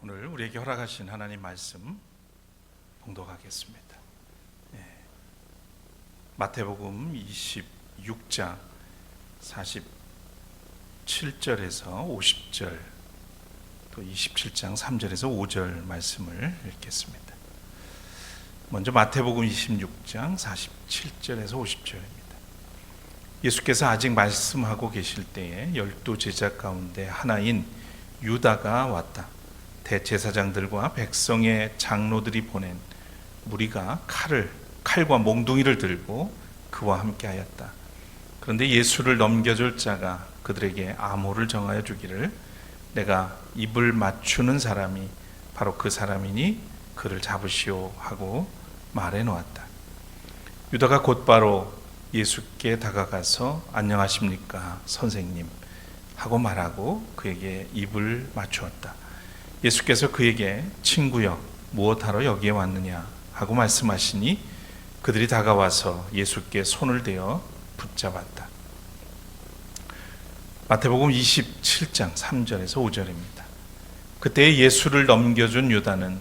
오늘 우리에게 허락하신 하나님 말씀 봉독하겠습니다. 마태복음 26장 47절에서 50절, 또 27장 3절에서 5절 말씀을 읽겠습니다. 먼저 마태복음 26장 47절에서 50절입니다. 예수께서 아직 말씀하고 계실 때에 12 제자 가운데 하나인 유다가 왔다. 대제사장들과 백성의 장로들이 보낸 무리가 칼과 몽둥이를 들고 그와 함께 하였다. 그런데 예수를 넘겨줄 자가 그들에게 암호를 정하여 주기를, 내가 입을 맞추는 사람이 바로 그 사람이니 그를 잡으시오 하고 말해 놓았다. 유다가 곧바로 예수께 다가가서 안녕하십니까 선생님 하고 말하고 그에게 입을 맞추었다. 예수께서 그에게 친구여 무엇하러 여기에 왔느냐 하고 말씀하시니 그들이 다가와서 예수께 손을 대어 붙잡았다. 마태복음 27장 3절에서 5절입니다. 그때 예수를 넘겨준 유다는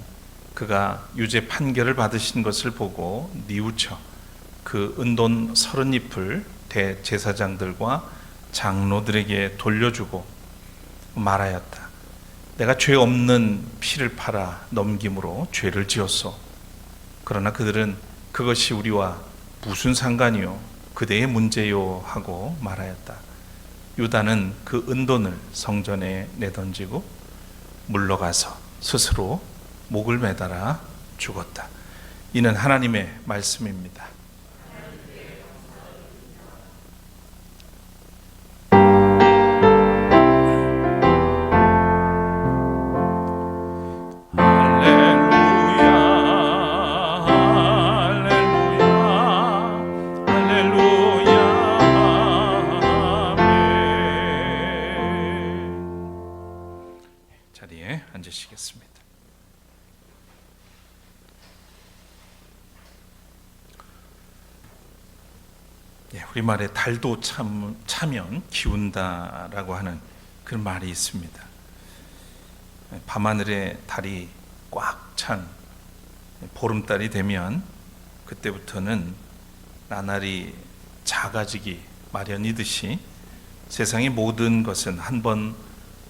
그가 유죄 판결을 받으신 것을 보고 뉘우쳐 그 은돈 30잎을 대제사장들과 장로들에게 돌려주고 말하였다. 내가 죄 없는 피를 팔아 넘김으로 죄를 지었소. 그러나 그들은 그것이 우리와 무슨 상관이요 그대의 문제요 하고 말하였다. 유다는 그 은돈을 성전에 내던지고 물러가서 스스로 목을 매달아 죽었다. 이는 하나님의 말씀입니다. 자리에 앉으시겠습니다. 우리말에 달도 차면 기운다라고 하는 그런 말이 있습니다. 밤하늘에 달이 꽉 찬 보름달이 되면 그때부터는 나날이 작아지기 마련이듯이 세상의 모든 것은 한번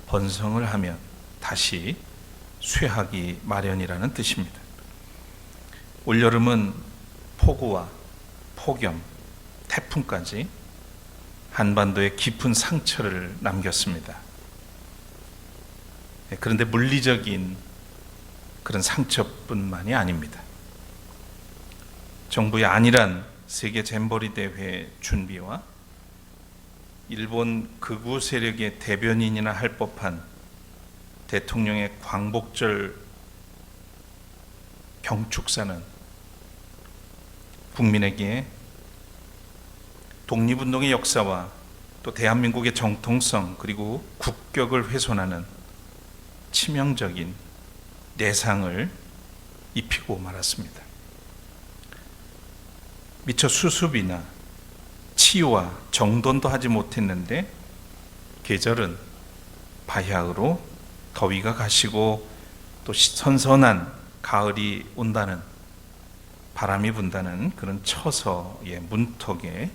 번성을 하면 다시 쇠하기 마련이라는 뜻입니다. 올여름은 폭우와 폭염, 태풍까지 한반도에 깊은 상처를 남겼습니다. 그런데 물리적인 그런 상처뿐만이 아닙니다. 정부의 안일한 세계 잼버리 대회 준비와 일본 극우 세력의 대변인이나 할 법한 대통령의 광복절 경축사는 국민에게 독립운동의 역사와 또 대한민국의 정통성 그리고 국격을 훼손하는 치명적인 내상을 입히고 말았습니다. 미처 수습이나 치유와 정돈도 하지 못했는데 계절은 바야흐로 더위가 가시고 또 선선한 가을이 온다는, 바람이 분다는 그런 처서의 문턱에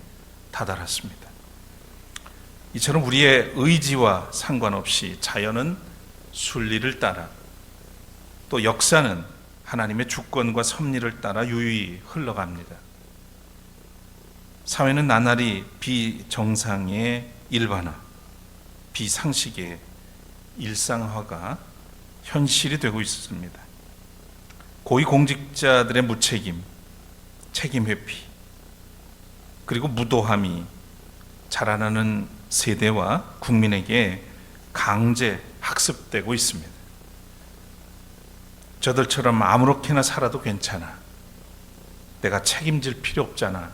다다랐습니다. 이처럼 우리의 의지와 상관없이 자연은 순리를 따라, 또 역사는 하나님의 주권과 섭리를 따라 유유히 흘러갑니다. 사회는 나날이 비정상의 일반화, 비상식의 일상화가 현실이 되고 있습니다. 고위공직자들의 무책임, 책임 회피, 그리고 무도함이 자라나는 세대와 국민에게 강제 학습되고 있습니다. 저들처럼 아무렇게나 살아도 괜찮아, 내가 책임질 필요 없잖아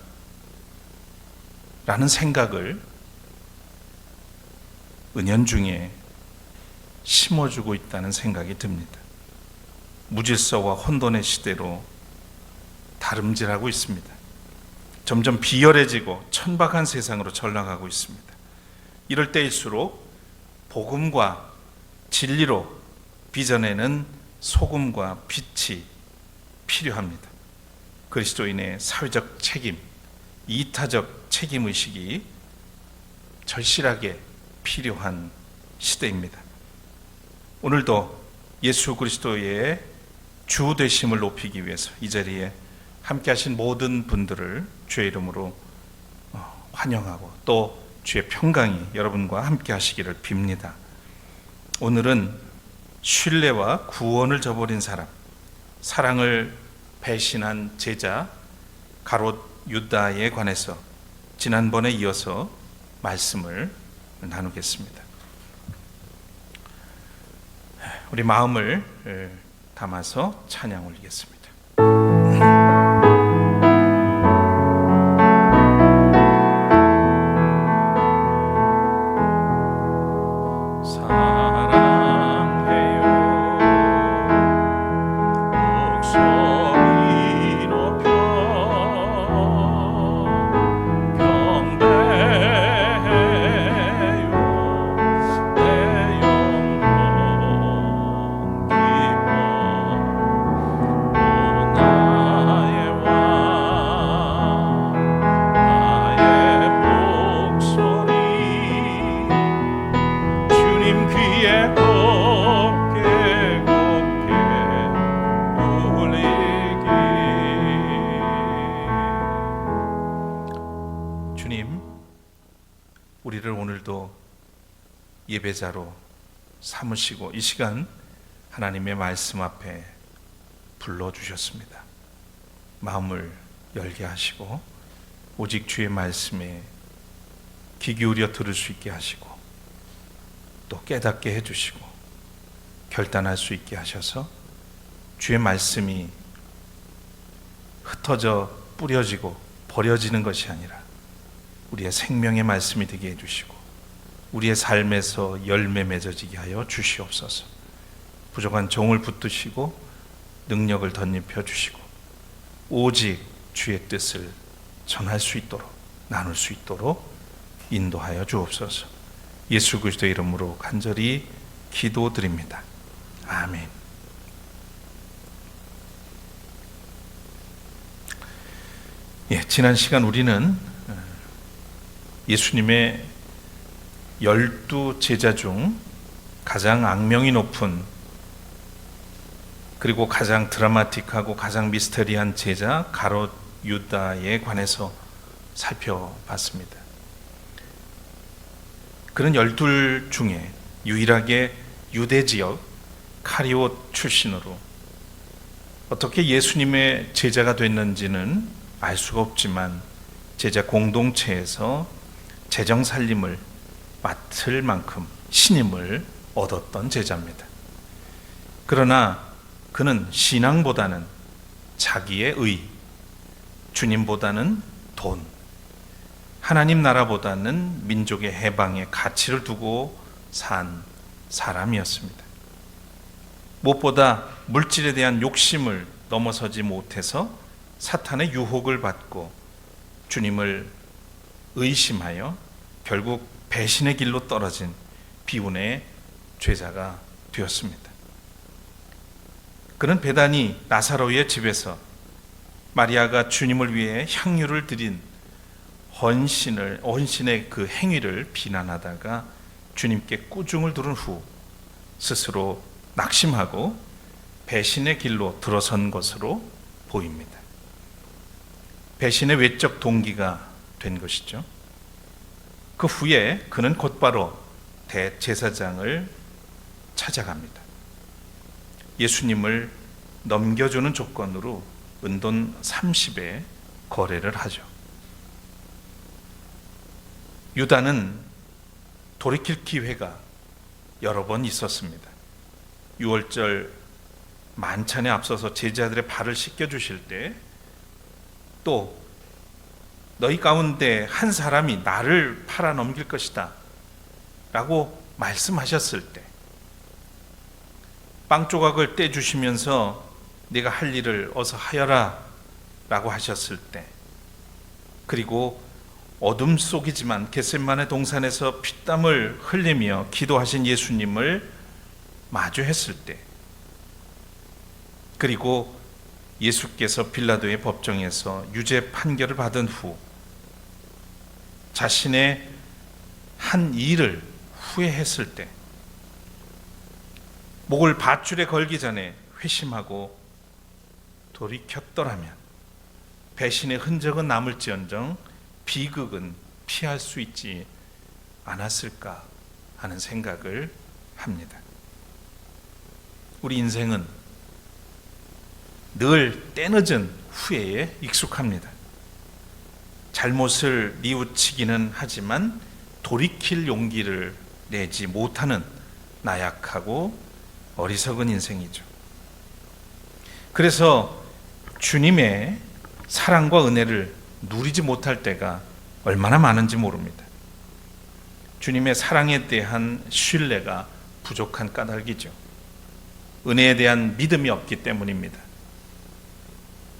라는 생각을 은연중에 심어주고 있다는 생각이 듭니다. 무질서와 혼돈의 시대로 다름질하고 있습니다. 점점 비열해지고 천박한 세상으로 전락하고 있습니다. 이럴 때일수록 복음과 진리로 비전에는 소금과 빛이 필요합니다. 그리스도인의 사회적 책임, 이타적 책임의식이 절실하게 필요한 시대입니다. 오늘도 예수 그리스도의 주 되심을 높이기 위해서 이 자리에 함께 하신 모든 분들을 주의 이름으로 환영하고 또 주의 평강이 여러분과 함께 하시기를 빕니다. 오늘은 신뢰와 구원을 저버린 사람, 사랑을 배신한 제자 가롯 유다에 관해서 지난번에 이어서 말씀을 나누겠습니다. 우리 마음을 담아서 찬양 올리겠습니다. 주님, 우리를 오늘도 예배자로 삼으시고 이 시간 하나님의 말씀 앞에 불러주셨습니다. 마음을 열게 하시고 오직 주의 말씀에 귀 기울여 들을 수 있게 하시고 또 깨닫게 해주시고 결단할 수 있게 하셔서 주의 말씀이 흩어져 뿌려지고 버려지는 것이 아니라 우리의 생명의 말씀이 되게 해주시고 우리의 삶에서 열매 맺어지게 하여 주시옵소서. 부족한 종을 붙드시고 능력을 덧입혀 주시고 오직 주의 뜻을 전할 수 있도록 나눌 수 있도록 인도하여 주옵소서. 예수 그리스도의 이름으로 간절히 기도드립니다. 아멘. 지난 시간 우리는 예수님의 12 제자 중 가장 악명이 높은 그리고 가장 드라마틱하고 가장 미스터리한 제자 가롯 유다에 관해서 살펴봤습니다. 그는 12 중에 유일하게 유대 지역 카리옷 출신으로 어떻게 예수님의 제자가 됐는지는 알 수가 없지만 제자 공동체에서 재정 살림을 맡을 만큼 신임을 얻었던 제자입니다. 그러나 그는 신앙보다는 자기의 의, 주님보다는 돈, 하나님 나라보다는 민족의 해방에 가치를 두고 산 사람이었습니다. 무엇보다 물질에 대한 욕심을 넘어서지 못해서 사탄의 유혹을 받고 주님을 의심하여 결국 배신의 길로 떨어진 비운의 죄자가 되었습니다. 그는 베다니 나사로의 집에서 마리아가 주님을 위해 향유를 드린 헌신의 그 행위를 비난하다가 주님께 꾸중을 들은 후 스스로 낙심하고 배신의 길로 들어선 것으로 보입니다. 배신의 외적 동기가 된 것이죠. 그 후에 그는 곧바로 대제사장을 찾아갑니다. 예수님을 넘겨주는 조건으로 은돈 30에 거래를 하죠. 유다는 돌이킬 기회가 여러 번 있었습니다. 6월절 만찬에 앞서서 제자들의 발을 씻겨주실 때 또 너희 가운데 한 사람이 나를 팔아 넘길 것이다 라고 말씀하셨을 때 빵 조각을 떼주시면서 네가 할 일을 어서 하여라 라고 하셨을 때, 그리고 어둠 속이지만 겟세마네 동산에서 피땀을 흘리며 기도하신 예수님을 마주했을 때 그리고 예수께서 빌라도의 법정에서 유죄 판결을 받은 후 자신의 한 일을 후회했을 때 목을 밧줄에 걸기 전에 회심하고 돌이켰더라면 배신의 흔적은 남을지언정 비극은 피할 수 있지 않았을까 하는 생각을 합니다. 우리 인생은 늘 때늦은 후회에 익숙합니다. 잘못을 뉘우치기는 하지만 돌이킬 용기를 내지 못하는 나약하고 어리석은 인생이죠. 그래서 주님의 사랑과 은혜를 누리지 못할 때가 얼마나 많은지 모릅니다. 주님의 사랑에 대한 신뢰가 부족한 까닭이죠. 은혜에 대한 믿음이 없기 때문입니다.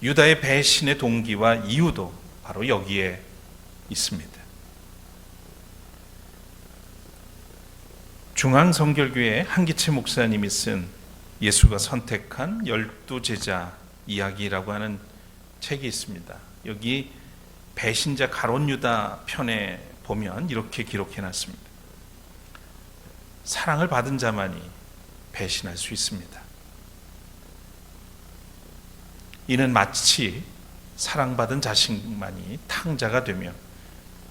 유다의 배신의 동기와 이유도 바로 여기에 있습니다. 중앙성결교회 한기채 목사님이 쓴 예수가 선택한 12제자 이야기라고 하는 책이 있습니다. 여기 배신자 가룟 유다 편에 보면 이렇게 기록해 놨습니다. 사랑을 받은 자만이 배신할 수 있습니다. 이는 마치 사랑받은 자식만이 탕자가 되며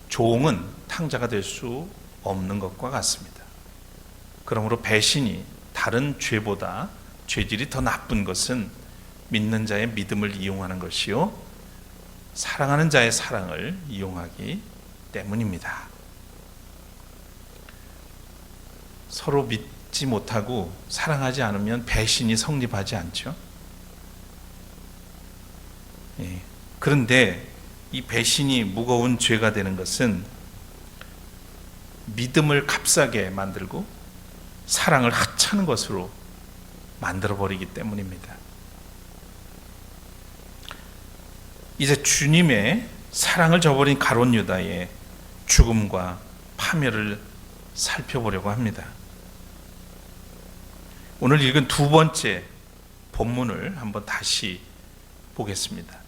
종은 탕자가 될 수 없는 것과 같습니다. 그러므로 배신이 다른 죄보다 죄질이 더 나쁜 것은 믿는 자의 믿음을 이용하는 것이요 사랑하는 자의 사랑을 이용하기 때문입니다. 서로 믿지 못하고 사랑하지 않으면 배신이 성립하지 않죠. 그런데 이 배신이 무거운 죄가 되는 것은 믿음을 값싸게 만들고 사랑을 하찮은 것으로 만들어버리기 때문입니다. 이제 주님의 사랑을 저버린 가룟 유다의 죽음과 파멸을 살펴보려고 합니다. 오늘 읽은 두 번째 본문을 한번 다시 보겠습니다.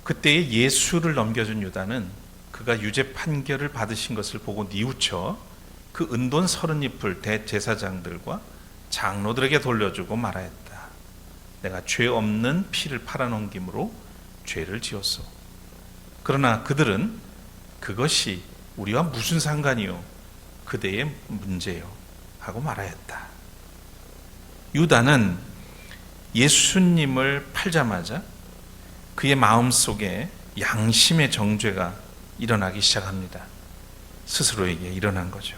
그때의 예수를 넘겨준 유다는 그가 유죄 판결을 받으신 것을 보고 뉘우쳐 그 은돈 30잎을 대제사장들과 장로들에게 돌려주고 말하였다. 내가 죄 없는 피를 팔아넘김으로 죄를 지었소. 그러나 그들은 그것이 우리와 무슨 상관이요? 그대의 문제요. 하고 말하였다. 유다는 예수님을 팔자마자 그의 마음속에 양심의 정죄가 일어나기 시작합니다. 스스로에게 일어난 거죠.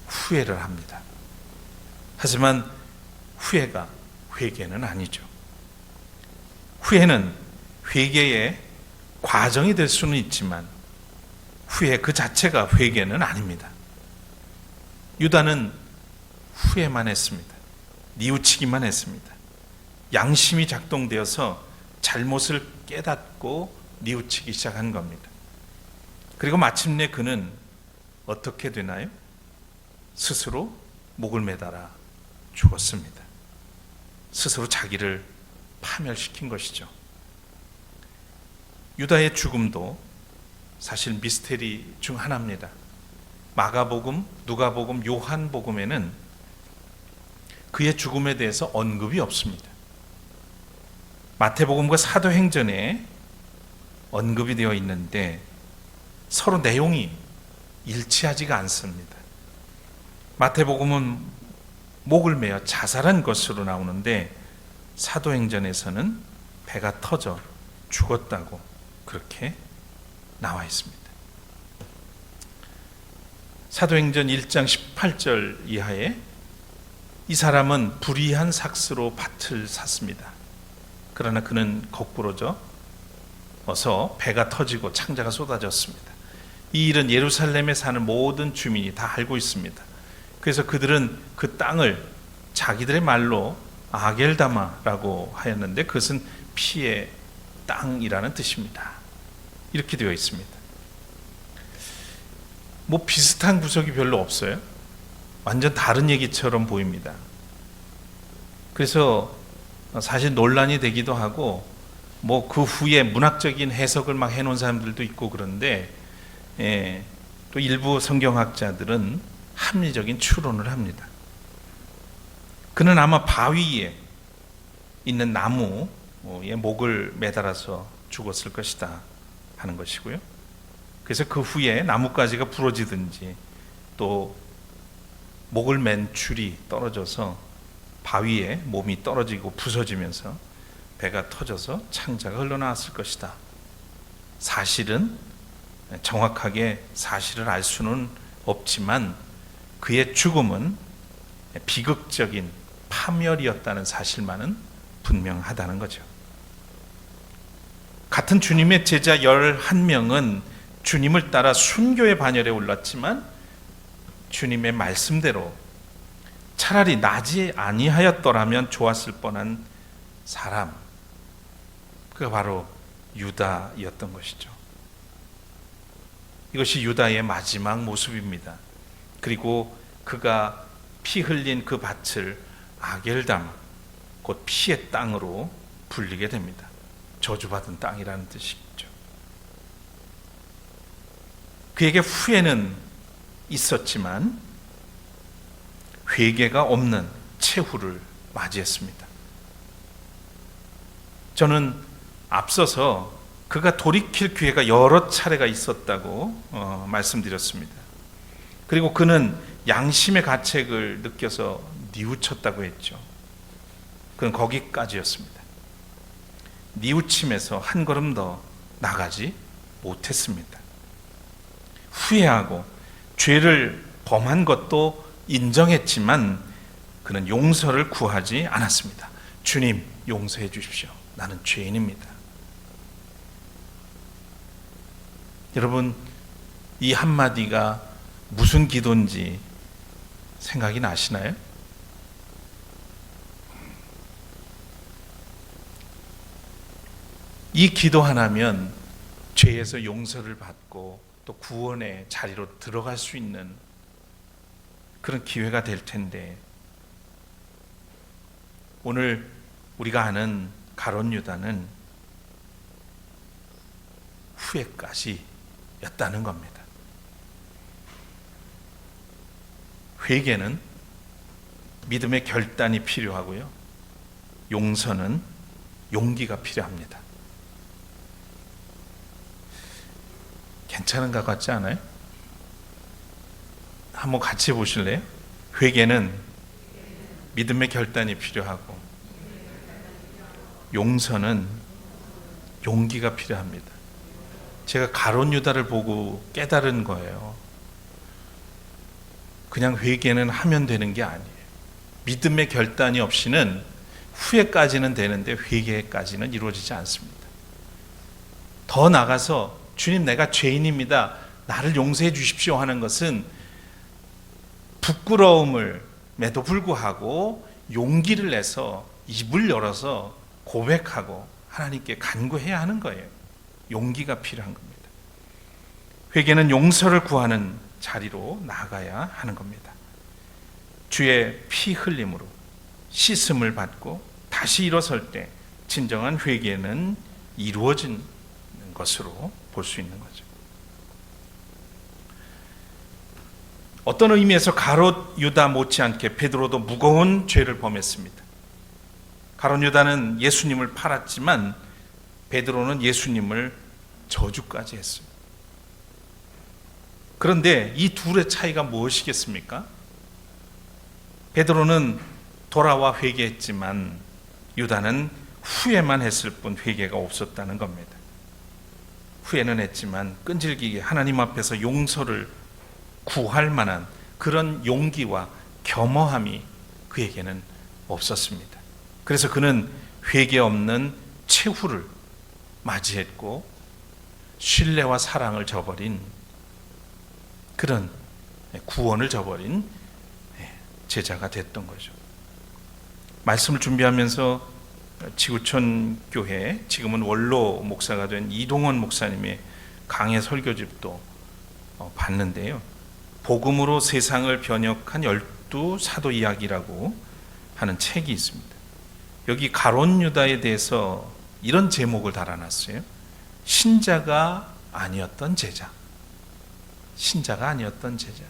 후회를 합니다. 하지만 후회가 회개는 아니죠. 후회는 회개의 과정이 될 수는 있지만 후회 그 자체가 회개는 아닙니다. 유다는 후회만 했습니다. 뉘우치기만 했습니다. 양심이 작동되어서 잘못을 깨닫고 뉘우치기 시작한 겁니다. 그리고 마침내 그는 어떻게 되나요? 스스로 목을 매달아 죽었습니다. 스스로 자기를 파멸시킨 것이죠. 유다의 죽음도 사실 미스테리 중 하나입니다. 마가복음, 누가복음, 요한복음에는 그의 죽음에 대해서 언급이 없습니다. 마태복음과 사도행전에 언급이 되어 있는데 서로 내용이 일치하지가 않습니다. 마태복음은 목을 매어 자살한 것으로 나오는데 사도행전에서는 배가 터져 죽었다고 그렇게 나와 있습니다. 사도행전 1장 18절 이하에 이 사람은 불의한 삭스로 밭을 샀습니다. 그러나 그는 거꾸로져 어서 배가 터지고 창자가 쏟아졌습니다. 이 일은 예루살렘에 사는 모든 주민이 다 알고 있습니다. 그래서 그들은 그 땅을 자기들의 말로 아겔다마라고 하였는데 그것은 피의 땅이라는 뜻입니다. 이렇게 되어 있습니다. 뭐 비슷한 구석이 별로 없어요. 완전 다른 얘기처럼 보입니다. 그래서 사실 논란이 되기도 하고 뭐 그 후에 문학적인 해석을 막 해놓은 사람들도 있고 그런데 또 일부 성경학자들은 합리적인 추론을 합니다. 그는 아마 바위에 있는 나무에 목을 매달아서 죽었을 것이다 하는 것이고요. 그래서 그 후에 나뭇가지가 부러지든지 또 목을 맨 줄이 떨어져서 바위에 몸이 떨어지고 부서지면서 배가 터져서 창자가 흘러나왔을 것이다. 사실은 정확하게 사실을 알 수는 없지만 그의 죽음은 비극적인 파멸이었다는 사실만은 분명하다는 거죠. 같은 주님의 제자 11명은 주님을 따라 순교의 반열에 올랐지만 주님의 말씀대로 차라리 나지 아니하였더라면 좋았을 뻔한 사람, 그가 바로 유다였던 것이죠. 이것이 유다의 마지막 모습입니다. 그리고 그가 피 흘린 그 밭을 아겔담, 곧 피의 땅으로 불리게 됩니다. 저주받은 땅이라는 뜻이죠. 그에게 후회는 있었지만 회개가 없는 최후를 맞이했습니다. 저는 앞서서 그가 돌이킬 기회가 여러 차례가 있었다고 말씀드렸습니다. 그리고 그는 양심의 가책을 느껴서 뉘우쳤다고 했죠. 그건 거기까지였습니다. 뉘우침에서 한 걸음 더 나가지 못했습니다. 후회하고 죄를 범한 것도 인정했지만 그는 용서를 구하지 않았습니다. 주님, 용서해 주십시오. 나는 죄인입니다. 여러분, 이 한마디가 무슨 기도인지 생각이 나시나요? 이 기도 하나면 죄에서 용서를 받고 또 구원의 자리로 들어갈 수 있는 그런 기회가 될 텐데, 오늘 우리가 아는 가룟 유다는 후회까지였다는 겁니다. 회개는 믿음의 결단이 필요하고요, 용서는 용기가 필요합니다. 괜찮은 것 같지 않아요? 한번 같이 보실래요? 회개는 믿음의 결단이 필요하고 용서는 용기가 필요합니다. 제가 가룟 유다를 보고 깨달은 거예요. 그냥 회개는 하면 되는 게 아니에요. 믿음의 결단이 없이는 후회까지는 되는데 회개까지는 이루어지지 않습니다. 더 나가서 주님, 내가 죄인입니다, 나를 용서해 주십시오 하는 것은 부끄러움을에도 불구하고 용기를 내서 입을 열어서 고백하고 하나님께 간구해야 하는 거예요. 용기가 필요한 겁니다. 회개는 용서를 구하는 자리로 나가야 하는 겁니다. 주의 피 흘림으로 씻음을 받고 다시 일어설 때 진정한 회개는 이루어진 것으로 볼 수 있는 거죠. 어떤 의미에서 가룟 유다 못지않게 베드로도 무거운 죄를 범했습니다. 가룟 유다는 예수님을 팔았지만 베드로는 예수님을 저주까지 했습니다. 그런데 이 둘의 차이가 무엇이겠습니까? 베드로는 돌아와 회개했지만 유다는 후회만 했을 뿐 회개가 없었다는 겁니다. 후회는 했지만 끈질기게 하나님 앞에서 용서를 구할 만한 그런 용기와 겸허함이 그에게는 없었습니다. 그래서 그는 회개 없는 최후를 맞이했고 신뢰와 사랑을 저버린, 그런 구원을 저버린 제자가 됐던 거죠. 말씀을 준비하면서 지구촌 교회, 지금은 원로 목사가 된 이동원 목사님의 강해 설교집도 봤는데요, 복음으로 세상을 변혁한 12 사도 이야기라고 하는 책이 있습니다. 여기 가룟 유다에 대해서 이런 제목을 달아놨어요. 신자가 아니었던 제자. 신자가 아니었던 제자.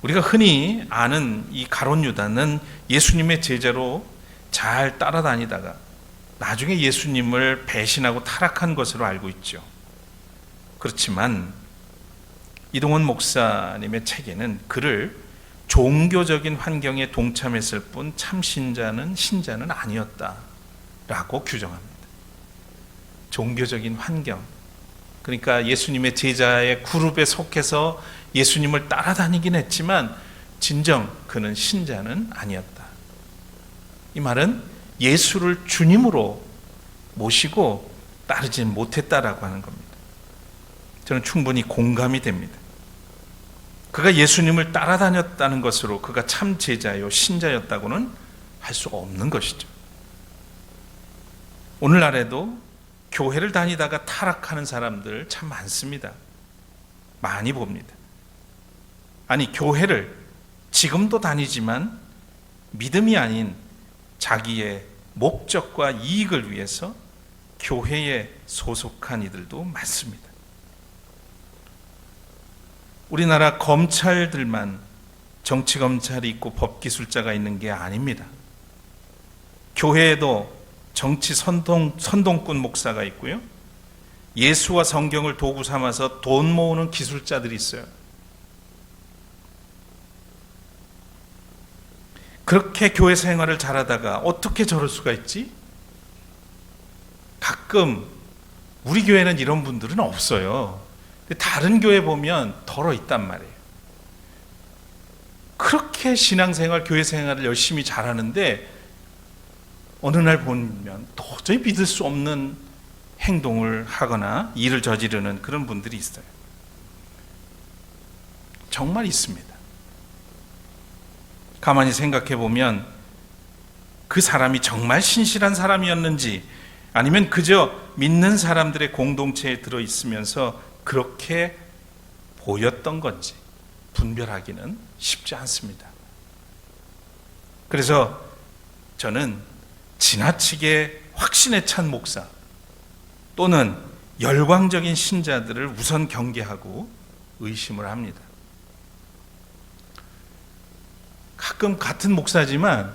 우리가 흔히 아는 이 가룟 유다는 예수님의 제자로 잘 따라다니다가 나중에 예수님을 배신하고 타락한 것으로 알고 있죠. 그렇지만 이동원 목사님의 책에는 그를 종교적인 환경에 동참했을 뿐 참 신자는 아니었다라고 규정합니다. 종교적인 환경, 그러니까 예수님의 제자의 그룹에 속해서 예수님을 따라다니긴 했지만 진정 그는 신자는 아니었다. 이 말은 예수를 주님으로 모시고 따르지 못했다라고 하는 겁니다. 저는 충분히 공감이 됩니다. 그가 예수님을 따라다녔다는 것으로 그가 참 제자요 신자였다고는 할 수가 없는 것이죠. 오늘날에도 교회를 다니다가 타락하는 사람들 참 많습니다. 많이 봅니다. 아니, 교회를 지금도 다니지만 믿음이 아닌 자기의 목적과 이익을 위해서 교회에 소속한 이들도 많습니다. 우리나라 검찰들만 정치검찰이 있고 법기술자가 있는 게 아닙니다. 교회에도 정치 선동꾼 목사가 있고요. 예수와 성경을 도구 삼아서 돈 모으는 기술자들이 있어요. 그렇게 교회 생활을 잘하다가 어떻게 저럴 수가 있지? 가끔 우리 교회는 이런 분들은 없어요. 다른 교회 보면 덜어 있단 말이에요. 그렇게 신앙생활, 교회 생활을 열심히 잘하는데 어느 날 보면 도저히 믿을 수 없는 행동을 하거나 일을 저지르는 그런 분들이 있어요. 정말 있습니다. 가만히 생각해 보면 그 사람이 정말 신실한 사람이었는지 아니면 그저 믿는 사람들의 공동체에 들어있으면서 그렇게 보였던 건지 분별하기는 쉽지 않습니다. 그래서 저는 지나치게 확신에 찬 목사 또는 열광적인 신자들을 우선 경계하고 의심을 합니다. 가끔 같은 목사지만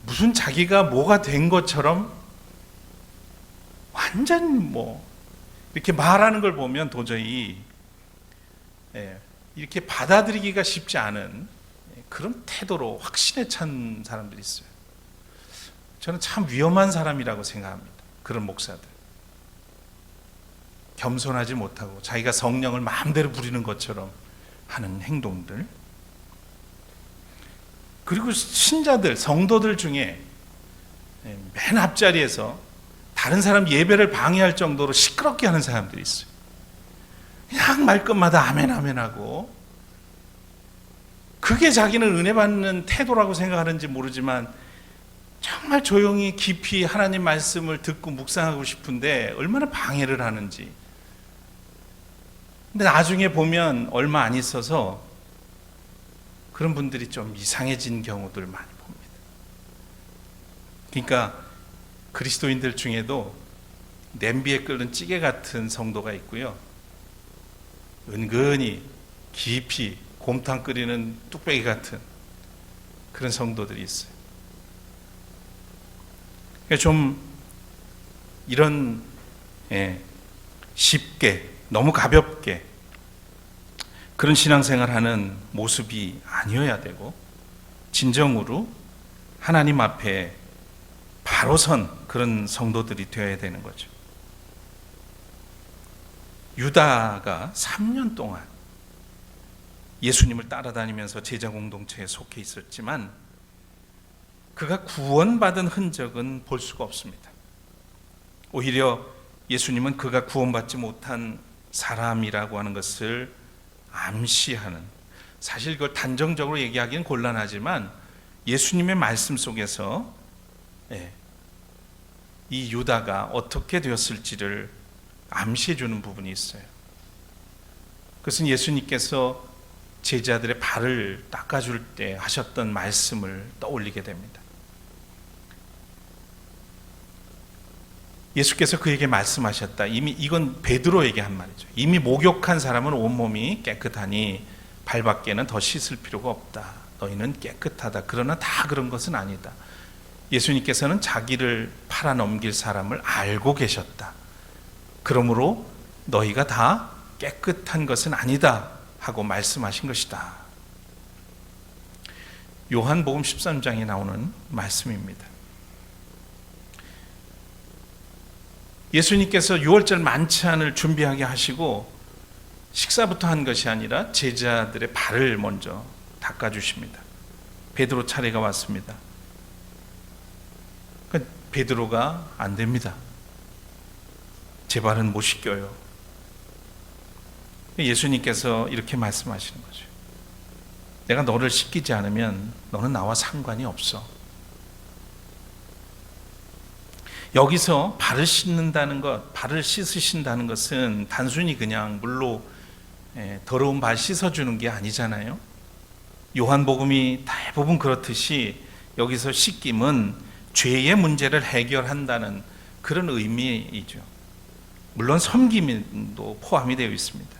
무슨 자기가 뭐가 된 것처럼 완전 이렇게 말하는 걸 보면 도저히 이렇게 받아들이기가 쉽지 않은 그런 태도로 확신에 찬 사람들이 있어요. 저는 참 위험한 사람이라고 생각합니다. 그런 목사들. 겸손하지 못하고 자기가 성령을 마음대로 부리는 것처럼 하는 행동들. 그리고 신자들, 성도들 중에 맨 앞자리에서 다른 사람 예배를 방해할 정도로 시끄럽게 하는 사람들이 있어요. 그냥 말끝마다 아멘 아멘 하고, 그게 자기는 은혜 받는 태도라고 생각하는지 모르지만 정말 조용히 깊이 하나님 말씀을 듣고 묵상하고 싶은데 얼마나 방해를 하는지. 근데 나중에 보면 얼마 안 있어서 그런 분들이 좀 이상해진 경우들 많이 봅니다. 그러니까 그리스도인들 중에도 냄비에 끓는 찌개 같은 성도가 있고요. 은근히 깊이 곰탕 끓이는 뚝배기 같은 그런 성도들이 있어요. 그러니까 좀 이런 쉽게 너무 가볍게 그런 신앙생활하는 모습이 아니어야 되고 진정으로 하나님 앞에 바로 선 그런 성도들이 되어야 되는 거죠. 유다가 3년 동안 예수님을 따라다니면서 제자 공동체에 속해 있었지만 그가 구원받은 흔적은 볼 수가 없습니다. 오히려 예수님은 그가 구원받지 못한 사람이라고 하는 것을 암시하는, 사실 그걸 단정적으로 얘기하기는 곤란하지만 예수님의 말씀 속에서 이 유다가 어떻게 되었을지를 암시해 주는 부분이 있어요. 그것은 예수님께서 제자들의 발을 닦아줄 때 하셨던 말씀을 떠올리게 됩니다. 예수께서 그에게 말씀하셨다. 이미 이건 베드로에게 한 말이죠. 이미 목욕한 사람은 온몸이 깨끗하니 발밖에는 더 씻을 필요가 없다. 너희는 깨끗하다. 그러나 다 그런 것은 아니다. 예수님께서는 자기를 팔아 넘길 사람을 알고 계셨다. 그러므로 너희가 다 깨끗한 것은 아니다 하고 말씀하신 것이다. 요한복음 13장에 나오는 말씀입니다. 예수님께서 6월절 만찬을 준비하게 하시고 식사부터 한 것이 아니라 제자들의 발을 먼저 닦아주십니다. 베드로 차례가 왔습니다. 베드로가 안 됩니다. 제 발은 못 씻겨요. 예수님께서 이렇게 말씀하시는 거죠. 내가 너를 씻기지 않으면 너는 나와 상관이 없어. 여기서 발을 씻는다는 것, 발을 씻으신다는 것은 단순히 그냥 물로 더러운 발 씻어주는 게 아니잖아요. 요한복음이 대부분 그렇듯이 여기서 씻김은 죄의 문제를 해결한다는 그런 의미이죠. 물론 섬김도 포함이 되어 있습니다.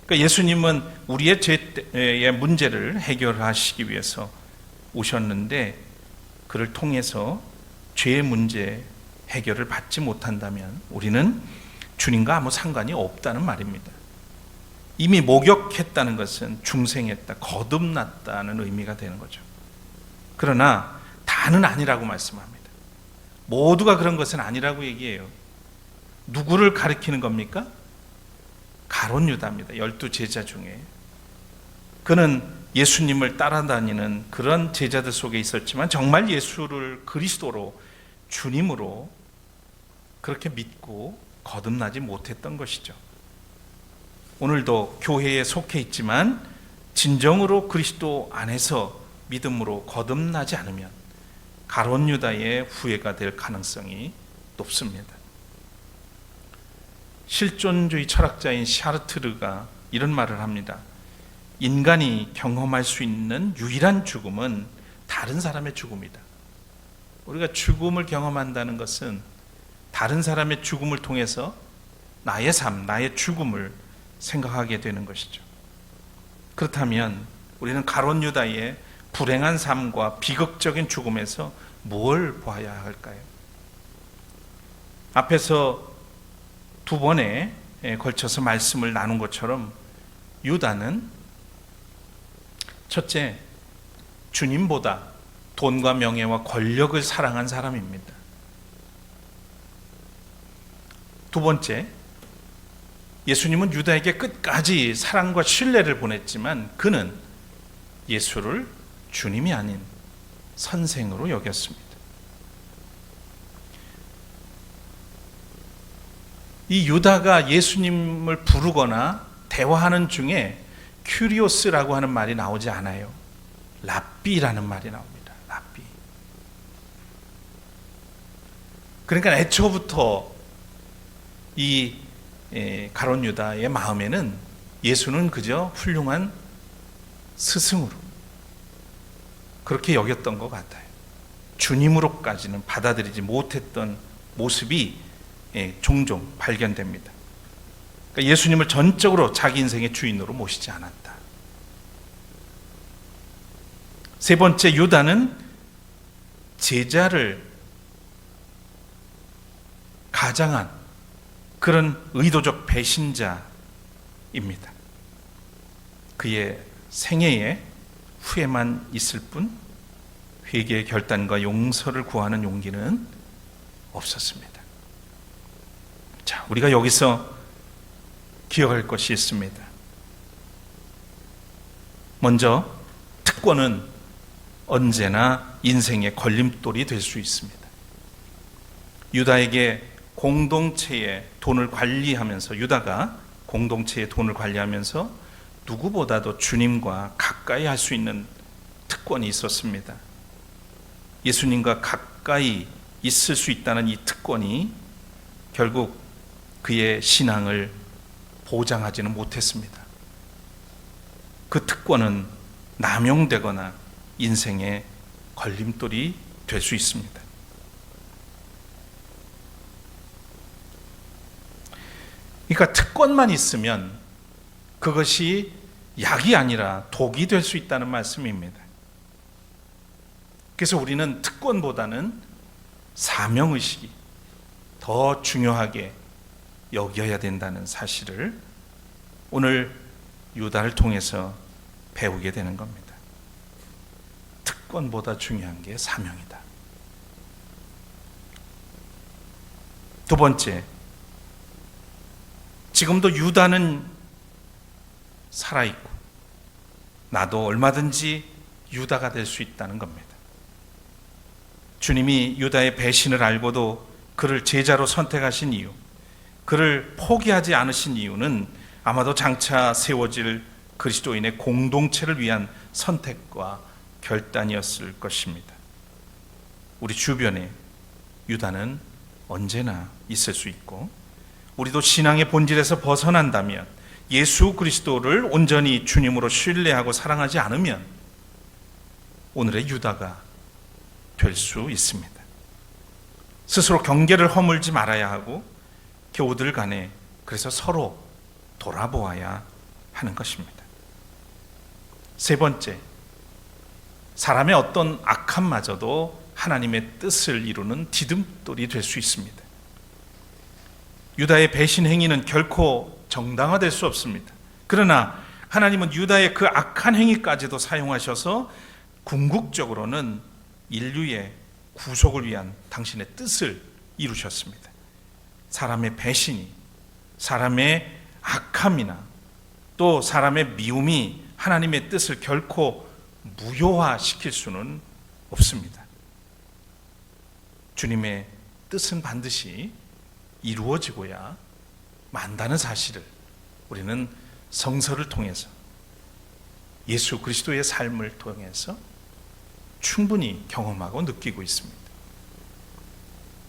그러니까 예수님은 우리의 죄의 문제를 해결하시기 위해서 오셨는데 그를 통해서 죄의 문제 해결을 받지 못한다면 우리는 주님과 아무 상관이 없다는 말입니다. 이미 목욕했다는 것은 중생했다, 거듭났다는 의미가 되는 거죠. 그러나 다는 아니라고 말씀합니다. 모두가 그런 것은 아니라고 얘기해요. 누구를 가리키는 겁니까? 가룟 유다입니다. 12 제자 중에. 그는 예수님을 따라다니는 그런 제자들 속에 있었지만 정말 예수를 그리스도로, 주님으로 그렇게 믿고 거듭나지 못했던 것이죠. 오늘도 교회에 속해 있지만 진정으로 그리스도 안에서 믿음으로 거듭나지 않으면 가룟 유다의 후예가 될 가능성이 높습니다. 실존주의 철학자인 샤르트르가 이런 말을 합니다. 인간이 경험할 수 있는 유일한 죽음은 다른 사람의 죽음이다. 우리가 죽음을 경험한다는 것은 다른 사람의 죽음을 통해서 나의 삶, 나의 죽음을 생각하게 되는 것이죠. 그렇다면 우리는 가룟 유다의 불행한 삶과 비극적인 죽음에서 뭘 보아야 할까요? 앞에서 두 번에 걸쳐서 말씀을 나눈 것처럼 유다는 첫째, 주님보다 돈과 명예와 권력을 사랑한 사람입니다. 두 번째, 예수님은 유다에게 끝까지 사랑과 신뢰를 보냈지만 그는 예수를 주님이 아닌 선생으로 여겼습니다. 이 유다가 예수님을 부르거나 대화하는 중에 큐리오스라고 하는 말이 나오지 않아요. 랍비라는 말이 나옵니다. 랍비. 그러니까 애초부터 이 가룟 유다의 마음에는 예수는 그저 훌륭한 스승으로 그렇게 여겼던 것 같아요. 주님으로까지는 받아들이지 못했던 모습이 종종 발견됩니다. 그러니까 예수님을 전적으로 자기 인생의 주인으로 모시지 않았다. 세 번째, 유다는 제자를 가장한 그런 의도적 배신자입니다. 그의 생애에 후회만 있을 뿐 회개의 결단과 용서를 구하는 용기는 없었습니다. 자, 우리가 여기서 기억할 것이 있습니다. 먼저, 특권은 언제나 인생의 걸림돌이 될 수 있습니다. 유다에게 공동체의 돈을 관리하면서, 유다가 공동체의 돈을 관리하면서 누구보다도 주님과 가까이 할 수 있는 특권이 있었습니다. 예수님과 가까이 있을 수 있다는 이 특권이 결국 그의 신앙을 보장하지는 못했습니다. 그 특권은 남용되거나 인생의 걸림돌이 될 수 있습니다. 그러니까 특권만 있으면 그것이 약이 아니라 독이 될 수 있다는 말씀입니다. 그래서 우리는 특권보다는 사명의식이 더 중요하게 여겨야 된다는 사실을 오늘 유다를 통해서 배우게 되는 겁니다. 특권보다 중요한 게 사명이다. 두 번째, 지금도 유다는 살아있고 나도 얼마든지 유다가 될 수 있다는 겁니다. 주님이 유다의 배신을 알고도 그를 제자로 선택하신 이유, 그를 포기하지 않으신 이유는 아마도 장차 세워질 그리스도인의 공동체를 위한 선택과 결단이었을 것입니다. 우리 주변에 유다는 언제나 있을 수 있고, 우리도 신앙의 본질에서 벗어난다면, 예수 그리스도를 온전히 주님으로 신뢰하고 사랑하지 않으면 오늘의 유다가 될 수 있습니다. 스스로 경계를 허물지 말아야 하고 교우들 간에 그래서 서로 돌아보아야 하는 것입니다. 세 번째, 사람의 어떤 악함마저도 하나님의 뜻을 이루는 디딤돌이 될 수 있습니다. 유다의 배신 행위는 결코 정당화될 수 없습니다. 그러나 하나님은 유다의 그 악한 행위까지도 사용하셔서 궁극적으로는 인류의 구속을 위한 당신의 뜻을 이루셨습니다. 사람의 배신이, 사람의 악함이나 또 사람의 미움이 하나님의 뜻을 결코 무효화시킬 수는 없습니다. 주님의 뜻은 반드시 이루어지고야 만다는 사실을 우리는 성서를 통해서, 예수 그리스도의 삶을 통해서 충분히 경험하고 느끼고 있습니다.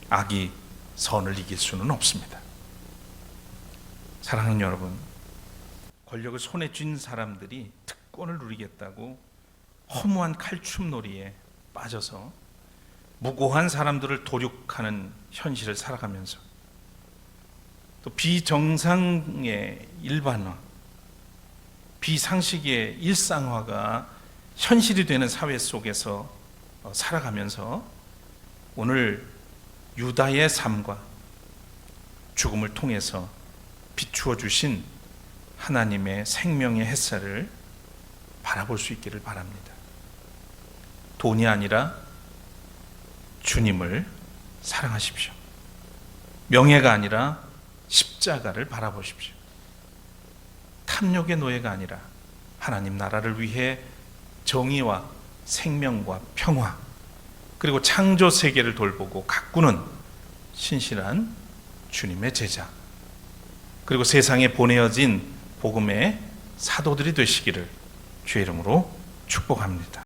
악이 선을 이길 수는 없습니다. 사랑하는 여러분, 권력을 손에 쥔 사람들이 특권을 누리겠다고 허무한 칼춤놀이에 빠져서 무고한 사람들을 도륙하는 현실을 살아가면서 또 비정상의 일반화, 비상식의 일상화가 현실이 되는 사회 속에서 살아가면서 오늘 유다의 삶과 죽음을 통해서 비추어 주신 하나님의 생명의 햇살을 바라볼 수 있기를 바랍니다. 돈이 아니라 주님을 사랑하십시오. 명예가 아니라 십자가를 바라보십시오. 탐욕의 노예가 아니라 하나님 나라를 위해 정의와 생명과 평화, 그리고 창조 세계를 돌보고 가꾸는 신실한 주님의 제자, 그리고 세상에 보내어진 복음의 사도들이 되시기를 주의 이름으로 축복합니다.